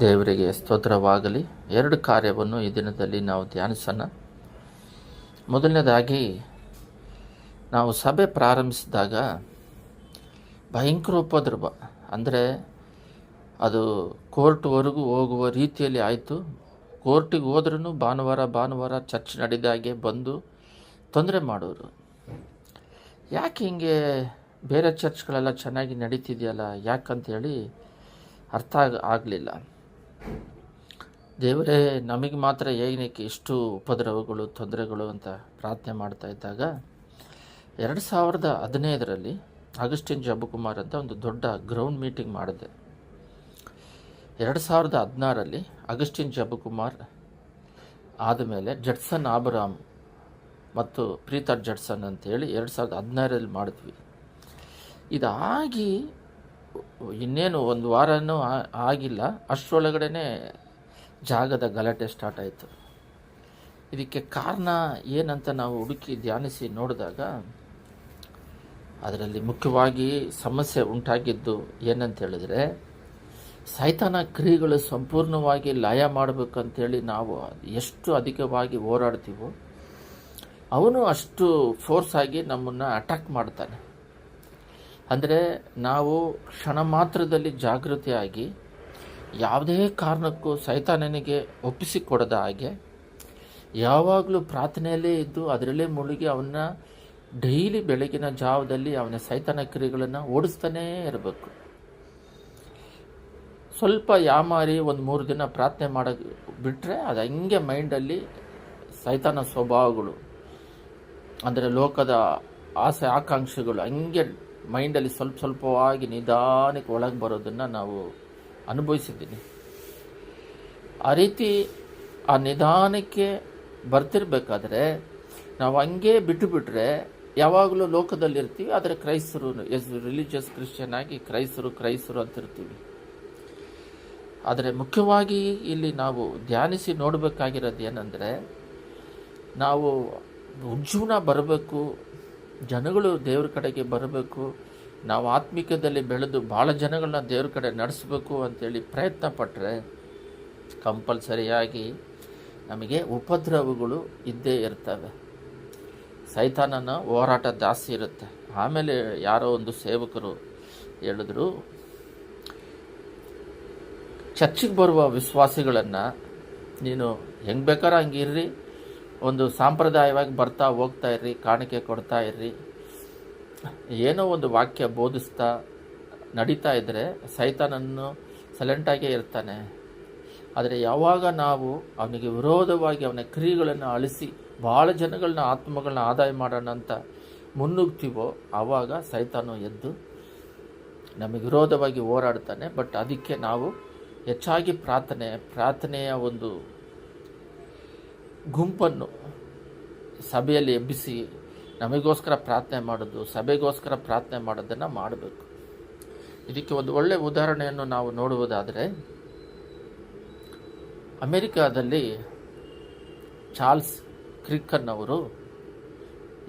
ದೇವರಿಗೆ ಸ್ತೋತ್ರವಾಗಲಿ. ಎರಡು ಕಾರ್ಯವನ್ನು ಈ ದಿನದಲ್ಲಿ ನಾವು ಧ್ಯಾನಿಸೋಣ. ಮೊದಲನೇದಾಗಿ, ನಾವು ಸಭೆ ಪ್ರಾರಂಭಿಸಿದಾಗ ಭಯಂಕರ ಉಪದ್ರವ, ಅಂದರೆ ಅದು ಕೋರ್ಟ್ವರೆಗೂ ಹೋಗುವ ರೀತಿಯಲ್ಲಿ ಆಯಿತು. ಕೋರ್ಟಿಗೆ ಹೋದ್ರೂ ಭಾನುವಾರ ಚರ್ಚ್ ನಡೆದಾಗೆ ಬಂದು ತೊಂದರೆ ಮಾಡೋರು. ಯಾಕೆ ಹಿಂಗೆ ಬೇರೆ ಚರ್ಚ್ಗಳೆಲ್ಲ ಚೆನ್ನಾಗಿ ನಡೀತಿದೆಯಲ್ಲ, ಯಾಕಂತೇಳಿ ಅರ್ಥ ಆಗಲಿಲ್ಲ. ದೇವರೇ, ನಮಗೆ ಮಾತ್ರ ಏನಕ್ಕೆ ಇಷ್ಟು ಉಪದ್ರವಗಳು, ತೊಂದರೆಗಳು ಅಂತ ಪ್ರಾರ್ಥನೆ ಮಾಡ್ತಾ ಇದ್ದಾಗ 2015ರಲ್ಲಿ ಅಗಸ್ಟಿನ್ ಜಬ್ಬುಕುಮಾರ್ ಅಂತ ಒಂದು ದೊಡ್ಡ ಗ್ರೌಂಡ್ ಮೀಟಿಂಗ್ ಮಾಡಿದೆ. 2016ರಲ್ಲಿ ಅಗಸ್ಟಿನ್ ಜಬ್ಬುಕುಮಾರ್ ಆದಮೇಲೆ ಜಡ್ಸನ್ ಆಬ್ರಾಮ್ ಮತ್ತು ಪ್ರೀತರ್ ಜಡ್ಸನ್ ಅಂತೇಳಿ 2016ರಲ್ಲಿ ಮಾಡಿದ್ವಿ. ಇದಾಗಿ ಇನ್ನೇನು ಒಂದು ವಾರನೂ ಆಗಿಲ್ಲ, ಅಷ್ಟರೊಳಗಡೆ ಜಾಗದ ಗಲಾಟೆ ಸ್ಟಾರ್ಟ್ ಆಯಿತು. ಇದಕ್ಕೆ ಕಾರಣ ಏನಂತ ನಾವು ಹುಡುಕಿ ಧ್ಯಾನಿಸಿ ನೋಡಿದಾಗ ಅದರಲ್ಲಿ ಮುಖ್ಯವಾಗಿ ಸಮಸ್ಯೆ ಉಂಟಾಗಿದ್ದು ಏನಂತ ಹೇಳಿದ್ರೆ, ಸೈತಾನ ಕ್ರಿಯೆಗಳು ಸಂಪೂರ್ಣವಾಗಿ ಲಯ ಮಾಡಬೇಕಂತೇಳಿ ನಾವು ಎಷ್ಟು ಅಧಿಕವಾಗಿ ಹೋರಾಡ್ತೀವೋ ಅವನು ಅಷ್ಟು ಫೋರ್ಸ್ ಆಗಿ ನಮ್ಮನ್ನು ಅಟ್ಯಾಕ್ ಮಾಡ್ತಾನೆ. ಅಂದರೆ ನಾವು ಕ್ಷಣ ಮಾತ್ರದಲ್ಲಿ ಜಾಗೃತಿಯಾಗಿ ಯಾವುದೇ ಕಾರಣಕ್ಕೂ ಸೈತಾನನಿಗೆ ಒಪ್ಪಿಸಿಕೊಡದ ಹಾಗೆ ಯಾವಾಗಲೂ ಪ್ರಾರ್ಥನೆಯಲ್ಲೇ ಇದ್ದು ಅದರಲ್ಲೇ ಮುಳುಗಿ ಅವನ್ನ ಡೈಲಿ ಬೆಳಗಿನ ಜಾವದಲ್ಲಿ ಅವನ ಸೈತಾನ ಕ್ರಿಯೆಗಳನ್ನು ಓಡಿಸ್ತಾನೇ ಇರಬೇಕು. ಸ್ವಲ್ಪ ಯಾಮಾರಿ ಒಂದು 3 ದಿನ ಪ್ರಾರ್ಥನೆ ಮಾಡೋದು ಬಿಟ್ಟರೆ ಅದು ಹಂಗೆ ಮೈಂಡಲ್ಲಿ ಸೈತಾನ ಸ್ವಭಾವಗಳು, ಅಂದರೆ ಲೋಕದ ಆಸೆ ಆಕಾಂಕ್ಷೆಗಳು ಹಂಗೆ ಮೈಂಡಲ್ಲಿ ಸ್ವಲ್ಪವಾಗಿ ನಿಧಾನಕ್ಕೆ ಒಳಗೆ ಬರೋದನ್ನು ನಾವು ಅನುಭವಿಸಿದ್ದೀನಿ. ಆ ರೀತಿ ಆ ನಿಧಾನಕ್ಕೆ ಬರ್ತಿರ್ಬೇಕಾದ್ರೆ ನಾವು ಹಂಗೆ ಬಿಟ್ಟುಬಿಟ್ರೆ ಯಾವಾಗಲೂ ಲೋಕದಲ್ಲಿರ್ತೀವಿ, ಆದರೆ ಕ್ರೈಸ್ತರು ರಿಲಿಜಿಯಸ್ ಕ್ರಿಶ್ಚಿಯನ್ ಆಗಿ ಕ್ರೈಸ್ತರು ಅಂತಿರ್ತೀವಿ. ಆದರೆ ಮುಖ್ಯವಾಗಿ ಇಲ್ಲಿ ನಾವು ಧ್ಯಾನಿಸಿ ನೋಡಬೇಕಾಗಿರೋದು ಏನಂದರೆ, ನಾವು ಉಜ್ಜೀವನ ಬರಬೇಕು, ಜನಗಳು ದೇವ್ರ ಕಡೆಗೆ ಬರಬೇಕು, ನಾವು ಆತ್ಮಿಕದಲ್ಲಿ ಬೆಳೆದು ಭಾಳ ಜನಗಳನ್ನ ದೇವ್ರ ಕಡೆ ನಡೆಸಬೇಕು ಅಂತೇಳಿ ಪ್ರಯತ್ನ ಪಟ್ಟರೆ ಕಂಪಲ್ಸರಿಯಾಗಿ ನಮಗೆ ಉಪದ್ರವಗಳು ಇದ್ದೇ ಇರ್ತವೆ. ಸೈತಾನನ ಹೋರಾಟ ಜಾಸ್ತಿ ಇರುತ್ತೆ. ಆಮೇಲೆ ಯಾರೋ ಒಂದು ಸೇವಕರು ಹೇಳಿದ್ರು, ಚರ್ಚಿಗೆ ಬರುವ ವಿಶ್ವಾಸಿಗಳನ್ನು ನೀನು ಹೆಂಗೆ ಬೇಕಾದ್ರೆ ಹಂಗೆ ಇರ್ರಿ, ಒಂದು ಸಾಂಪ್ರದಾಯವಾಗಿ ಬರ್ತಾ ಹೋಗ್ತಾ ಇರ್ರಿ, ಕಾಣಿಕೆ ಕೊಡ್ತಾ ಇರ್ರಿ, ಏನೋ ಒಂದು ವಾಕ್ಯ ಬೋಧಿಸ್ತಾ ನಡೀತಾ ಇದ್ದರೆ ಸೈತಾನನ್ನು ಸೈಲೆಂಟಾಗೇ ಇರ್ತಾನೆ. ಆದರೆ ಯಾವಾಗ ನಾವು ಅವನಿಗೆ ವಿರೋಧವಾಗಿ ಅವನ ಕ್ರಿಯೆಗಳನ್ನು ಅಳಿಸಿ ಭಾಳ ಜನಗಳನ್ನ ಆತ್ಮಗಳನ್ನ ಆದಾಯ ಮಾಡೋಣ ಅಂತ ಮುನ್ನುಗ್ತೀವೋ ಆವಾಗ ಸೈತಾನು ಎದ್ದು ನಮಗೆ ವಿರೋಧವಾಗಿ ಹೋರಾಡ್ತಾನೆ. ಬಟ್ ಅದಕ್ಕೆ ನಾವು ಹೆಚ್ಚಾಗಿ ಪ್ರಾರ್ಥನೆಯ ಒಂದು ಗುಂಪನ್ನು ಸಭೆಯಲ್ಲಿ ಎಬ್ಬಿಸಿ ನಮಗೋಸ್ಕರ ಪ್ರಾರ್ಥನೆ ಮಾಡೋದು, ಸಭೆಗೋಸ್ಕರ ಪ್ರಾರ್ಥನೆ ಮಾಡೋದನ್ನು ಮಾಡಬೇಕು. ಇದಕ್ಕೆ ಒಂದು ಒಳ್ಳೆಯ ಉದಾಹರಣೆಯನ್ನು ನಾವು ನೋಡುವುದಾದರೆ, ಅಮೆರಿಕಾದಲ್ಲಿ ಚಾರ್ಲ್ಸ್ ಕ್ರಿಕ್ಕನ್ ಅವರು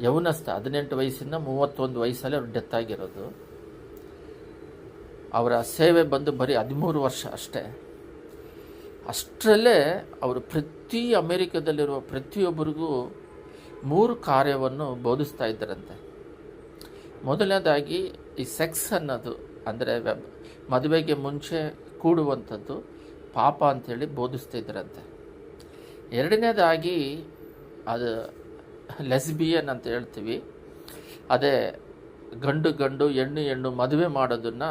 ಯೌವನಸ್ಥ, 18 ವಯಸ್ಸಿಂದ 31 ವಯಸ್ಸಲ್ಲಿ ಅವರು ಡೆತ್ ಆಗಿರೋದು. ಅವರ ಸೇವೆ ಬಂದು ಬರೀ 13 ವರ್ಷ ಅಷ್ಟೇ. ಅಷ್ಟರಲ್ಲೇ ಅವರು ಪ್ರತಿ ಅಮೆರಿಕದಲ್ಲಿರುವ ಪ್ರತಿಯೊಬ್ಬರಿಗೂ 3 ಕಾರ್ಯವನ್ನು ಬೋಧಿಸ್ತಾ ಇದ್ದರಂತೆ. ಮೊದಲನೇದಾಗಿ ಈ ಸೆಕ್ಸ್ ಅನ್ನೋದು, ಅಂದರೆ ಮದುವೆಗೆ ಮುಂಚೆ ಕೂಡುವಂಥದ್ದು ಪಾಪ ಅಂಥೇಳಿ ಬೋಧಿಸ್ತಾ ಇದ್ದರಂತೆ. ಎರಡನೇದಾಗಿ ಅದು ಲೆಸ್ಬಿಯನ್ ಅಂತ ಹೇಳ್ತೀವಿ, ಅದೇ ಗಂಡು ಹೆಣ್ಣು ಮದುವೆ ಮಾಡೋದನ್ನು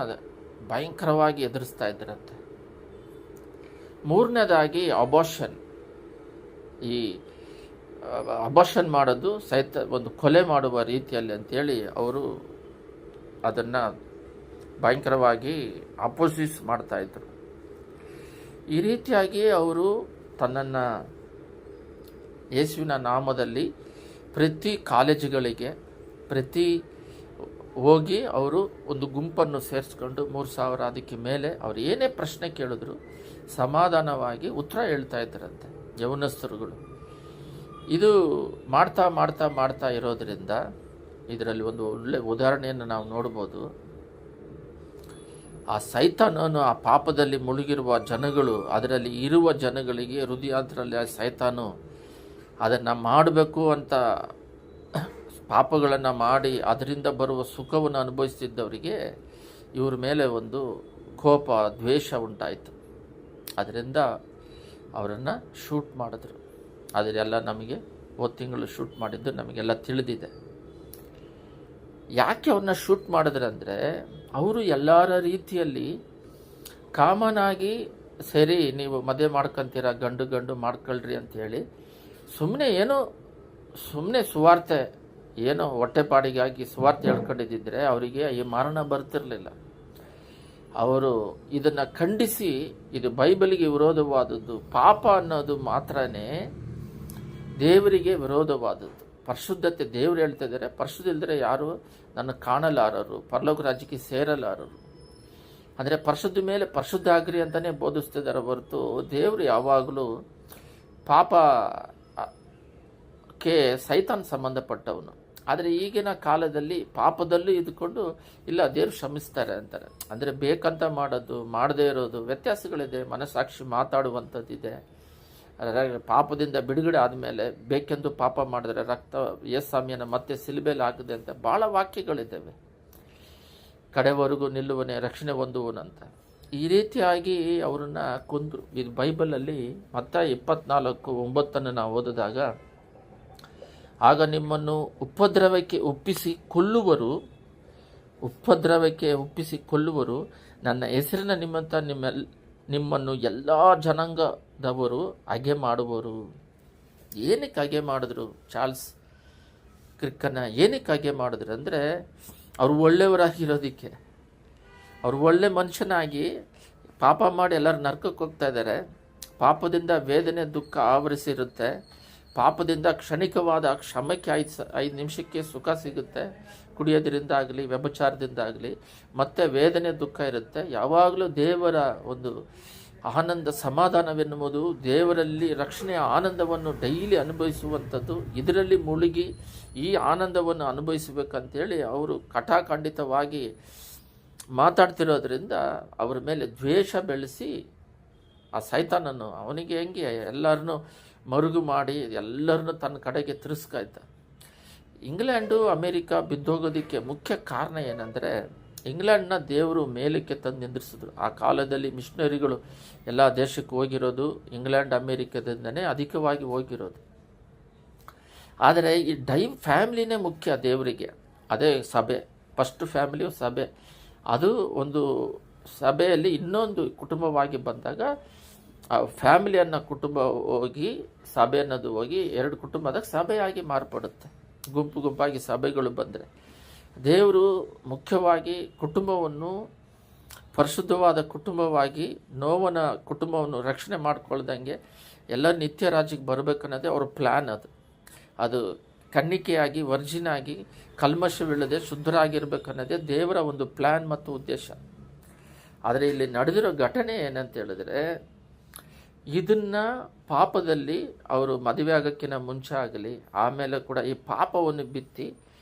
ಭಯಂಕರವಾಗಿ ಎದುರಿಸ್ತಾ ಇದ್ದರಂತೆ. ಮೂರನೇದಾಗಿ ಅಬಾರ್ಷನ್ ಮಾಡೋದು ಒಂದು ಕೊಲೆ ಮಾಡುವ ರೀತಿಯಲ್ಲಿ ಅಂತೇಳಿ ಅವರು ಅದನ್ನು ಭಯಂಕರವಾಗಿ ಅಪೋಸಿಸ್ ಮಾಡ್ತಾಯಿದ್ರು. ಈ ರೀತಿಯಾಗಿ ಅವರು ತನ್ನನ್ನು ಯೇಸುವಿನ ನಾಮದಲ್ಲಿ ಪ್ರತಿ ಕಾಲೇಜುಗಳಿಗೆ ಹೋಗಿ ಅವರು ಒಂದು ಗುಂಪನ್ನು ಸೇರಿಸ್ಕೊಂಡು 3000 ಅದಕ್ಕೆ ಮೇಲೆ ಅವರು ಏನೇ ಪ್ರಶ್ನೆ ಕೇಳಿದ್ರು ಸಮಾಧಾನವಾಗಿ ಉತ್ತರ ಹೇಳ್ತಾ ಇದ್ದರಂತೆ ಯೌವನಸ್ಥರುಗಳು. ಇದು ಮಾಡ್ತಾ ಇರೋದರಿಂದ ಇದರಲ್ಲಿ ಒಂದು ಒಳ್ಳೆಯ ಉದಾಹರಣೆಯನ್ನು ನಾವು ನೋಡ್ಬೋದು. ಆ ಸೈತಾನನು ಆ ಪಾಪದಲ್ಲಿ ಮುಳುಗಿರುವ ಜನಗಳು, ಅದರಲ್ಲಿ ಇರುವ ಜನಗಳಿಗೆ ಹೃದಯಾಂತರಲ್ಲಿ ಆ ಸೈತಾನು ಅದನ್ನು ಮಾಡಬೇಕು ಅಂತ ಪಾಪಗಳನ್ನು ಮಾಡಿ ಅದರಿಂದ ಬರುವ ಸುಖವನ್ನು ಅನುಭವಿಸ್ತಿದ್ದವರಿಗೆ ಇವ್ರ ಮೇಲೆ ಒಂದು ಕೋಪ, ದ್ವೇಷ ಉಂಟಾಯಿತು. ಅದರಿಂದ ಅವರನ್ನು ಶೂಟ್ ಮಾಡಿದ್ರು. ಅದರೆಲ್ಲ ನಮಗೆ ತಿಂಗಳು ಶೂಟ್ ಮಾಡಿದ್ದು ನಮಗೆಲ್ಲ ತಿಳಿದಿದೆ. ಯಾಕೆ ಅವ್ರನ್ನ ಶೂಟ್ ಮಾಡಿದ್ರು ಅಂದರೆ, ಅವರು ಎಲ್ಲರ ರೀತಿಯಲ್ಲಿ ಕಾಮನ್ ಆಗಿ ಸರಿ ನೀವು ಮದುವೆ ಮಾಡ್ಕೊತೀರ, ಗಂಡು ಮಾಡ್ಕೊಳ್ರಿ ಅಂಥೇಳಿ ಸುಮ್ಮನೆ ಸುವಾರ್ತೆ ಏನೋ ಹೊಟ್ಟೆಪಾಡಿಗಾಗಿ ಸುವಾರ್ತೆ ಹೇಳ್ಕೊಂಡಿದ್ದಿದ್ರೆ ಅವರಿಗೆ ಈ ಮರಣ ಬರ್ತಿರಲಿಲ್ಲ. ಅವರು ಇದನ್ನು ಖಂಡಿಸಿ, ಇದು ಬೈಬಲಿಗೆ ವಿರೋಧವಾದದ್ದು, ಪಾಪ ಅನ್ನೋದು ಮಾತ್ರನೇ ದೇವರಿಗೆ ವಿರೋಧವಾದದ್ದು. ಪರಿಶುದ್ಧತೆ ದೇವರು ಹೇಳ್ತಾ ಇದ್ದಾರೆ, ಪರಿಶುದ್ಧ ಇಲ್ಲದ್ರೆ ಯಾರು ನನ್ನ ಕಾಣಲಾರರು, ಪರಲೋಕ ರಾಜ್ಯಕ್ಕೆ ಸೇರಲಾರರು. ಅಂದರೆ ಪರಿಶುದ್ಧ ಮೇಲೆ ಪರಿಶುದ್ಧ ಆಗ್ರಿ ಅಂತಲೇ ಬೋಧಿಸ್ತಿದ್ದಾರೆ ಹೊರತು ದೇವರು ಯಾವಾಗಲೂ ಪಾಪಕ್ಕೆ ಸೈತಾನ್ ಸಂಬಂಧಪಟ್ಟವನು. ಆದರೆ ಈಗಿನ ಕಾಲದಲ್ಲಿ ಪಾಪದಲ್ಲೂ ಇದ್ಕೊಂಡು ಇಲ್ಲ ದೇವರು ಕ್ಷಮಿಸ್ತಾರೆ ಅಂತಾರೆ. ಅಂದರೆ ಬೇಕಂತ ಮಾಡೋದು, ಮಾಡದೇ ಇರೋದು ವ್ಯತ್ಯಾಸಗಳಿದೆ. ಮನಸ್ಸಾಕ್ಷಿ ಮಾತಾಡುವಂಥದ್ದಿದೆ. ಪಾಪದಿಂದ ಬಿಡುಗಡೆ ಆದಮೇಲೆ ಬೇಕೆಂದು ಪಾಪ ಮಾಡಿದ್ರೆ ರಕ್ತ ಯೇಸ್ವಾಮಿಯನ್ನು ಮತ್ತೆ ಸಿಲುಬೆಯಲ್ಲಿ ಹಾಕಿದೆ ಅಂತ ಭಾಳ ವಾಕ್ಯಗಳಿದ್ದಾವೆ. ಕಡೆವರೆಗೂ ನಿಲ್ಲುವನೇ ರಕ್ಷಣೆ ಹೊಂದುವನಂತ. ಈ ರೀತಿಯಾಗಿ ಅವರನ್ನು ಕೊಂದರು. ಇದು ಬೈಬಲಲ್ಲಿ ಮತ್ತಾಯ 24:9 ನಾವು ಓದಿದಾಗ, ಆಗ ನಿಮ್ಮನ್ನು ಉಪದ್ರವಕ್ಕೆ ಒಪ್ಪಿಸಿ ಕೊಲ್ಲುವರು, ನನ್ನ ಹೆಸರಿನ ನಿಮ್ಮಂತ ನಿಮ್ಮನ್ನು ಎಲ್ಲ ಜನಾಂಗದವರು ಹಗೆ ಮಾಡುವರು. ಏನಕ್ಕೆ ಹಗೆ ಮಾಡಿದ್ರು? ಚಾರ್ಲ್ಸ್ ಕ್ರಿಕ್ಕನ್ನ ಏನಕ್ಕೆ ಹಗೆ ಮಾಡಿದ್ರು ಅಂದರೆ, ಅವರು ಒಳ್ಳೆಯವರಾಗಿರೋದಕ್ಕೆ. ಅವರು ಒಳ್ಳೆ ಮನುಷ್ಯನಾಗಿ ಪಾಪ ಮಾಡಿ ಎಲ್ಲರೂ ನರಕಕ್ಕೆ ಹೋಗ್ತಾ ಇದ್ದಾರೆ. ಪಾಪದಿಂದ ವೇದನೆ, ದುಃಖ ಆವರಿಸಿರುತ್ತೆ. ಪಾಪದಿಂದ ಕ್ಷಣಿಕವಾದ ಕ್ಷಮಕ್ಕೆ 5 ನಿಮಿಷಕ್ಕೆ ಸುಖ ಸಿಗುತ್ತೆ. ಕುಡಿಯೋದ್ರಿಂದ ಆಗಲಿ, ವ್ಯಭಿಚಾರದಿಂದ ಆಗಲಿ, ಮತ್ತೆ ವೇದನೆ, ದುಃಖ ಇರುತ್ತೆ. ಯಾವಾಗಲೂ ದೇವರ ಒಂದು ಆನಂದ, ಸಮಾಧಾನವೆನ್ನುವುದು, ದೇವರಲ್ಲಿ ರಕ್ಷಣೆಯ ಆನಂದವನ್ನು ಡೈಲಿ ಅನುಭವಿಸುವಂಥದ್ದು. ಇದರಲ್ಲಿ ಮುಳುಗಿ ಈ ಆನಂದವನ್ನು ಅನುಭವಿಸಬೇಕಂತೇಳಿ ಅವರು ಕಟಾಖಂಡಿತವಾಗಿ ಮಾತಾಡ್ತಿರೋದ್ರಿಂದ ಅವರ ಮೇಲೆ ದ್ವೇಷ ಬೆಳೆಸಿ ಆ ಸೈತಾನನ್ನು ಅವನಿಗೆ ಹೆಂಗೆ ಎಲ್ಲರನ್ನೂ ಮರುಗು ಮಾಡಿ ಎಲ್ಲರನ್ನೂ ತನ್ನ ಕಡೆಗೆ ತಿರ್ಸ್ಕಾಯ್ತ. ಇಂಗ್ಲೆಂಡು ಅಮೇರಿಕಾ ಬಿದ್ದೋಗೋದಕ್ಕೆ ಮುಖ್ಯ ಕಾರಣ ಏನಂದರೆ, ಇಂಗ್ಲೆಂಡ್ನ ದೇವರು ಮೇಲಕ್ಕೆ ತಂದು ನಿಂದಿರಿಸಿದ್ರು. ಆ ಕಾಲದಲ್ಲಿ ಮಿಷನರಿಗಳು ಎಲ್ಲ ದೇಶಕ್ಕೆ ಹೋಗಿರೋದು ಇಂಗ್ಲೆಂಡ್ ಅಮೇರಿಕಾದಿಂದನೇ ಅಧಿಕವಾಗಿ ಹೋಗಿರೋದು. ಆದರೆ ಈ ಫ್ಯಾಮಿಲಿನೇ ಮುಖ್ಯ ದೇವರಿಗೆ. ಅದೇ ಸಭೆ, ಫಸ್ಟ್ ಫ್ಯಾಮಿಲಿಯು ಸಭೆ. ಅದು ಒಂದು ಸಭೆಯಲ್ಲಿ ಇನ್ನೊಂದು ಕುಟುಂಬವಾಗಿ ಬಂದಾಗ ಆ ಫ್ಯಾಮಿಲಿ ಅನ್ನೋ ಕುಟುಂಬ ಹೋಗಿ ಸಭೆ ಅನ್ನೋದು ಹೋಗಿ 2 ಕುಟುಂಬದಾಗ ಸಭೆಯಾಗಿ ಮಾರ್ಪಡುತ್ತೆ. ಗುಂಪಾಗಿ ಸಭೆಗಳು ಬಂದರೆ ದೇವರು ಮುಖ್ಯವಾಗಿ ಕುಟುಂಬವನ್ನು ಪರಿಶುದ್ಧವಾದ ಕುಟುಂಬವಾಗಿ, ನೋವನ ಕುಟುಂಬವನ್ನು ರಕ್ಷಣೆ ಮಾಡ್ಕೊಳ್ದಂಗೆ ಎಲ್ಲ ನಿತ್ಯ ರಾಜ್ಯಕ್ಕೆ ಬರಬೇಕನ್ನೋದೇ ಅವ್ರ ಪ್ಲ್ಯಾನ್. ಅದು ಕನ್ನಿಕೆಯಾಗಿ, ವರ್ಜಿನಾಗಿ, ಕಲ್ಮಶವಿಲ್ಲದೆ ಶುದ್ಧರಾಗಿರ್ಬೇಕನ್ನೋದೇ ದೇವರ ಒಂದು ಪ್ಲ್ಯಾನ್ ಮತ್ತು ಉದ್ದೇಶ. ಆದರೆ ಇಲ್ಲಿ ನಡೆದಿರೋ ಘಟನೆ ಏನಂತ ಹೇಳಿದ್ರೆ, ಇದನ್ನು ಪಾಪದಲ್ಲಿ ಅವರು ಮದುವೆ ಆಗೋಕ್ಕಿಂತ ಮುಂಚೆ ಆಗಲಿ ಆಮೇಲೆ ಕೂಡ ಈ ಪಾಪವನ್ನು ಬಿತ್ತಿ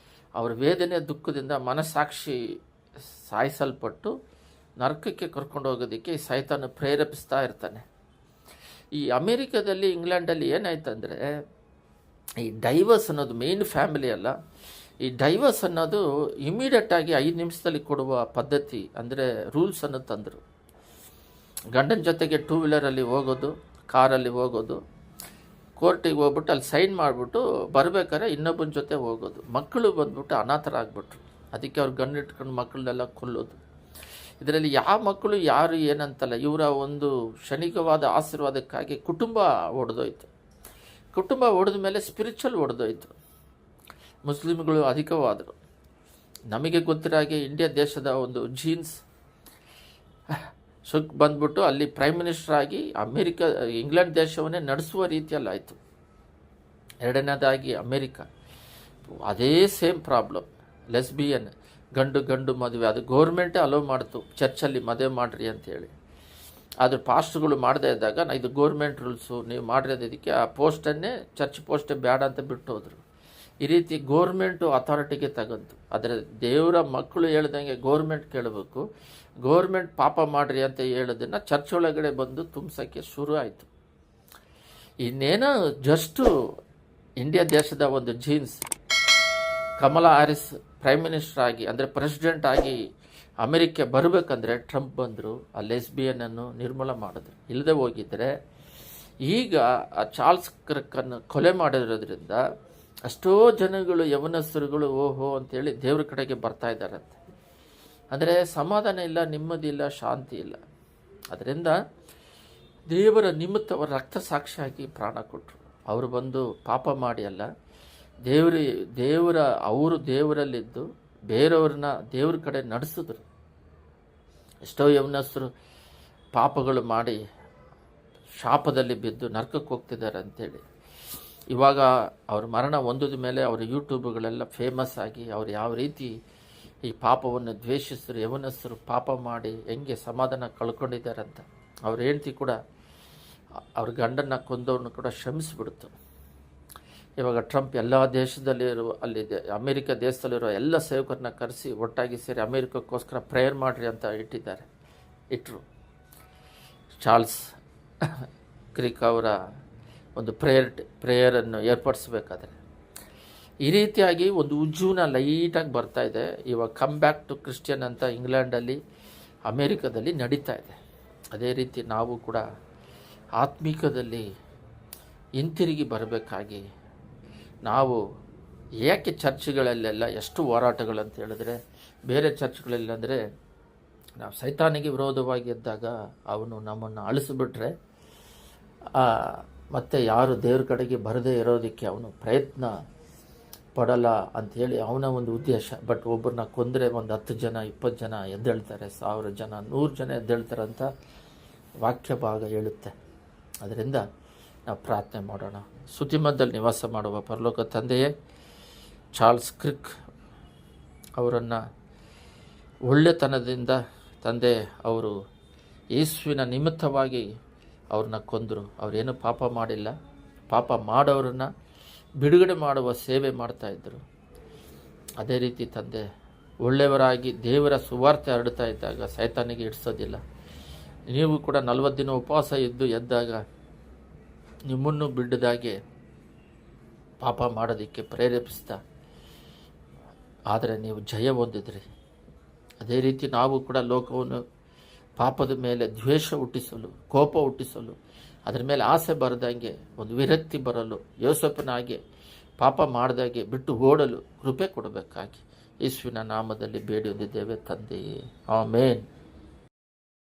ಅವರ ವೇದನೆ, ದುಃಖದಿಂದ ಮನಸ್ಸಾಕ್ಷಿ ಸಾಯಿಸಲ್ಪಟ್ಟು ನರಕಕ್ಕೆ ಕರ್ಕೊಂಡು ಹೋಗೋದಕ್ಕೆ ಈ ಸೈತಾನ ಪ್ರೇರೇಪಿಸ್ತಾ ಇರ್ತಾನೆ. ಈ ಅಮೇರಿಕಾದಲ್ಲಿ, ಇಂಗ್ಲೆಂಡಲ್ಲಿ ಏನಾಯ್ತಂದರೆ, ಈ ಡೈವರ್ಸ್ ಅನ್ನೋದು ಮೇನ್ ಫ್ಯಾಮಿಲಿ ಅಲ್ಲ. ಈ ಡೈವರ್ಸ್ ಅನ್ನೋದು ಇಮಿಡಿಯೇಟಾಗಿ 5 ನಿಮಿಷದಲ್ಲಿ ಕೊಡುವ ಪದ್ಧತಿ, ಅಂದರೆ ರೂಲ್ಸ್ ಅನ್ನು ತಂದರು. ಗಂಡನ ಜೊತೆಗೆ 2 ವೀಲರಲ್ಲಿ ಹೋಗೋದು, ಕಾರಲ್ಲಿ ಹೋಗೋದು, ಕೋರ್ಟಿಗೆ ಹೋಗ್ಬಿಟ್ಟು ಅಲ್ಲಿ ಸೈನ್ ಮಾಡಿಬಿಟ್ಟು ಬರಬೇಕಾದ್ರೆ ಇನ್ನೊಬ್ಬನ ಜೊತೆ ಹೋಗೋದು. ಮಕ್ಕಳು ಬಂದ್ಬಿಟ್ಟು ಅನಾಥರಾಗ್ಬಿಟ್ರು. ಅದಕ್ಕೆ ಅವ್ರು ಗಂಡು ಇಟ್ಕೊಂಡು ಮಕ್ಕಳನ್ನೆಲ್ಲ ಕೊಲ್ಲೋದು. ಇದರಲ್ಲಿ ಯಾವ ಮಕ್ಕಳು ಯಾರು ಏನಂತಲ್ಲ, ಇವರ ಒಂದು ಕ್ಷಣಿಕವಾದ ಆಶೀರ್ವಾದಕ್ಕಾಗಿ ಕುಟುಂಬ ಒಡೆದೋಯ್ತು. ಕುಟುಂಬ ಒಡೆದ ಮೇಲೆ ಸ್ಪಿರಿಚುವಲ್ ಒಡೆದೋಯ್ತು. ಮುಸ್ಲಿಮ್ಗಳು ಅಧಿಕವಾದರು. ನಮಗೆ ಗೊತ್ತಿರೋ ಹಾಗೆ ಇಂಡಿಯಾ ದೇಶದ ಒಂದು ಜೀನ್ಸ್ ಬಂದ್ಬಿಟ್ಟು ಅಲ್ಲಿ ಪ್ರೈಮ್ ಮಿನಿಸ್ಟರ್ ಆಗಿ ಇಂಗ್ಲೆಂಡ್ ದೇಶವನ್ನೇ ನಡೆಸುವ ರೀತಿಯಲ್ಲಿ ಆಯಿತು. 2ನೇದಾಗಿ ಅಮೇರಿಕಾ, ಅದೇ ಸೇಮ್ ಪ್ರಾಬ್ಲಮ್. ಲೆಸ್ಬಿಯನ್, ಗಂಡು ಮದುವೆ, ಅದು ಗೌರ್ಮೆಂಟೇ ಅಲೋ ಮಾಡ್ತು ಚರ್ಚಲ್ಲಿ ಮದುವೆ ಮಾಡಿರಿ ಅಂತೇಳಿ. ಆದರೆ ಪಾಸ್ಟ್ಗಳು ಮಾಡದೇ ಇದ್ದಾಗ ಇದು ಗೌರ್ಮೆಂಟ್ ರೂಲ್ಸು, ನೀವು ಮಾಡಿರೋದಕ್ಕೆ ಆ ಪೋಸ್ಟನ್ನೇ, ಚರ್ಚ್ ಪೋಸ್ಟೇ ಬೇಡ ಅಂತ ಬಿಟ್ಟು ಹೋದರು. ಈ ರೀತಿ ಗೌರ್ಮೆಂಟು ಅಥಾರಿಟಿಗೆ ತಗಂತು. ಆದರೆ ದೇವರ ಮಕ್ಕಳು ಹೇಳ್ದಂಗೆ ಗೌರ್ಮೆಂಟ್ ಕೇಳಬೇಕು. ಗೌರ್ಮೆಂಟ್ ಪಾಪ ಮಾಡ್ರಿ ಅಂತ ಹೇಳೋದನ್ನು ಚರ್ಚ್ ಒಳಗಡೆ ಬಂದು ತುಂಬಿಸೋಕ್ಕೆ ಶುರು ಆಯಿತು. ಇನ್ನೇನೋ ಜಸ್ಟು ಇಂಡಿಯಾ ದೇಶದ ಒಂದು genes Kamala Harris prime minister ಆಗಿ ಅಂದರೆ ಪ್ರೆಸಿಡೆಂಟ್ ಆಗಿ ಅಮೆರಿಕ ಬರಬೇಕಂದ್ರೆ ಟ್ರಂಪ್ ಬಂದರು, ಆ ಲೆಸ್ಬಿಯನನ್ನು ನಿರ್ಮೂಲ ಮಾಡಿದ್ರು. ಇಲ್ಲದೆ ಹೋಗಿದ್ದರೆ ಈಗ ಆ ಚಾರ್ಲ್ಸ್ ಕ್ರಿಕ್ಕನ್ನು ಕೊಲೆ ಮಾಡಿರೋದ್ರಿಂದ ಅಷ್ಟೋ ಜನಗಳು ಯವನಸ್ಥರುಗಳು ಓಹೋ ಅಂತೇಳಿ ದೇವ್ರ ಕಡೆಗೆ ಬರ್ತಾ ಇದ್ದಾರಂತೆ. ಅಂದರೆ ಸಮಾಧಾನ ಇಲ್ಲ, ನೆಮ್ಮದಿ ಇಲ್ಲ, ಶಾಂತಿ ಇಲ್ಲ. ಅದರಿಂದ ದೇವರ ನಿಮಿತ್ತ ಅವರ ರಕ್ತ ಸಾಕ್ಷಿಯಾಗಿ ಪ್ರಾಣ ಕೊಟ್ಟರು. ಅವರು ಬಂದು ಪಾಪ ಮಾಡಿ ಅಲ್ಲ, ಅವರು ದೇವರಲ್ಲಿದ್ದು ಬೇರೆಯವ್ರನ್ನ ದೇವ್ರ ಕಡೆ ನಡೆಸಿದ್ರು. ಎಷ್ಟೋ ಯವನಸ್ಥರು ಪಾಪಗಳು ಮಾಡಿ ಶಾಪದಲ್ಲಿ ಬಿದ್ದು ನರಕಕ್ಕೆ ಹೋಗ್ತಿದ್ದಾರೆ ಅಂಥೇಳಿ. ಇವಾಗ ಅವ್ರ ಮರಣ ಹೊಂದಿದ ಮೇಲೆ ಅವರ ಯೂಟ್ಯೂಬ್ಗಳೆಲ್ಲ ಫೇಮಸ್ ಆಗಿ ಅವ್ರು ಯಾವ ರೀತಿ ಈ ಪಾಪವನ್ನು ದ್ವೇಷಿಸಿದ್ರು, ಯವನಸ್ಥರು ಪಾಪ ಮಾಡಿ ಹೆಂಗೆ ಸಮಾಧಾನ ಕಳ್ಕೊಂಡಿದ್ದಾರೆ ಅಂತ. ಅವ್ರ ಹೆಂಡತಿ ಕೂಡ ಅವ್ರ ಗಂಡನ್ನು ಕೊಂದವ್ರನ್ನ ಕೂಡ ಕ್ಷಮಿಸಿಬಿಡ್ತು. ಇವಾಗ ಟ್ರಂಪ್ ಎಲ್ಲ ದೇಶದಲ್ಲಿರುವ ಅಲ್ಲಿದೆ ಅಮೇರಿಕ ದೇಶದಲ್ಲಿರೋ ಎಲ್ಲ ಸೇವಕರನ್ನ ಕರೆಸಿ ಒಟ್ಟಾಗಿ ಸೇರಿ ಅಮೇರಿಕಕ್ಕೋಸ್ಕರ ಪ್ರೇಯರ್ ಮಾಡಿರಿ ಅಂತ ಇಟ್ಟರು. ಚಾರ್ಲ್ಸ್ ಕ್ರಿಕ್ ಅವರ ಒಂದು ಪ್ರೇಯರನ್ನು ಏರ್ಪಡಿಸಬೇಕಾದ್ರೆ ಈ ರೀತಿಯಾಗಿ ಒಂದು ಉಜ್ಜುವನ ಲೈಟಾಗಿ ಬರ್ತಾ ಇದೆ. ಇವಾಗ ಕಮ್ ಬ್ಯಾಕ್ ಟು ಕ್ರಿಶ್ಚಿಯನ್ ಅಂತ ಇಂಗ್ಲೆಂಡಲ್ಲಿ ಅಮೇರಿಕದಲ್ಲಿ ನಡೀತಾ ಇದೆ. ಅದೇ ರೀತಿ ನಾವು ಕೂಡ ಆತ್ಮಿಕದಲ್ಲಿ ಹಿಂತಿರುಗಿ ಬರಬೇಕಾಗಿ ನಾವು ಏಕೆ ಚರ್ಚ್ಗಳಲ್ಲೆಲ್ಲ ಎಷ್ಟು ಹೋರಾಟಗಳಂತ ಹೇಳಿದ್ರೆ, ಬೇರೆ ಚರ್ಚ್ಗಳಲ್ಲಂದರೆ ನಾವು ಸೈತಾನಿಗೆ ವಿರೋಧವಾಗಿ ಎದ್ದಾಗ ಅವನು ನಮ್ಮನ್ನು ಅಳಿಸಿಬಿಟ್ರೆ ಮತ್ತು ಯಾರು ದೇವ್ರ ಕಡೆಗೆ ಬರದೇ ಇರೋದಕ್ಕೆ ಅವನು ಪ್ರಯತ್ನ ಪಡಲ್ಲ ಅಂಥೇಳಿ ಅವನ ಒಂದು ಉದ್ದೇಶ. ಬಟ್ ಒಬ್ಬರನ್ನ ಕೊಂದರೆ ಒಂದು 10 ಜನ 20 ಜನ ಎದ್ದೇಳ್ತಾರೆ, 1000 ಜನ 100 ಜನ ಎದ್ದೇಳ್ತಾರೆ ಅಂತ ವಾಕ್ಯ ಭಾಗ ಹೇಳುತ್ತೆ. ಅದರಿಂದ ನಾವು ಪ್ರಾರ್ಥನೆ ಮಾಡೋಣ. ಸ್ತುತಿಮಧ್ಯದಲ್ಲಿ ನಿವಾಸ ಮಾಡುವ ಪರಲೋಕ ತಂದೆಯೇ, ಚಾರ್ಲ್ಸ್ ಕ್ರಿಕ್ ಅವರನ್ನು ಒಳ್ಳೆತನದಿಂದ ತಂದೆ ಅವರು ಯೇಸುವಿನ ನಿಮಿತ್ತವಾಗಿ ಅವ್ರನ್ನ ಕೊಂದರು. ಅವರೇನು ಪಾಪ ಮಾಡಿಲ್ಲ. ಪಾಪ ಮಾಡೋರನ್ನ ಬಿಡುಗಡೆ ಮಾಡುವ ಸೇವೆ ಮಾಡ್ತಾಯಿದ್ರು. ಅದೇ ರೀತಿ ತಂದೆ ಒಳ್ಳೆಯವರಾಗಿ ದೇವರ ಸುವಾರ್ತೆ ಹರಡ್ತಾ ಇದ್ದಾಗ ಸೈತಾನಿಗೆ ಇಡಿಸೋದಿಲ್ಲ. ನೀವು ಕೂಡ 40 ದಿನ ಉಪವಾಸ ಇದ್ದು ಎದ್ದಾಗ ನಿಮ್ಮನ್ನು ಬಿಡದಾಗೆ ಪಾಪ ಮಾಡೋದಕ್ಕೆ ಪ್ರೇರೇಪಿಸ್ತಾ, ಆದರೆ ನೀವು ಜಯ ಹೊಂದಿದ್ರಿ. ಅದೇ ರೀತಿ ನಾವು ಕೂಡ ಲೋಕವನ್ನು ಪಾಪದ ಮೇಲೆ ದ್ವೇಷ ಹುಟ್ಟಿಸಲು, ಕೋಪ ಹುಟ್ಟಿಸಲು, ಅದರ ಮೇಲೆ ಆಸೆ ಬರದಂಗೆ ಒಂದು ವಿರಕ್ತಿ ಬರಲು, ಯೋಸೇಫನಾಗೆ ಪಾಪ ಮಾಡಿದಾಗೆ ಬಿಟ್ಟು ಓಡಲು ಕೃಪೆ ಕೊಡಬೇಕಾಗಿ ಯೇಸುವಿನ ನಾಮದಲ್ಲಿ ಬೇಡಿ ಹೊಂದಿದ್ದೇವೆ ತಂದೆಯೇ, ಆಮೇನ್.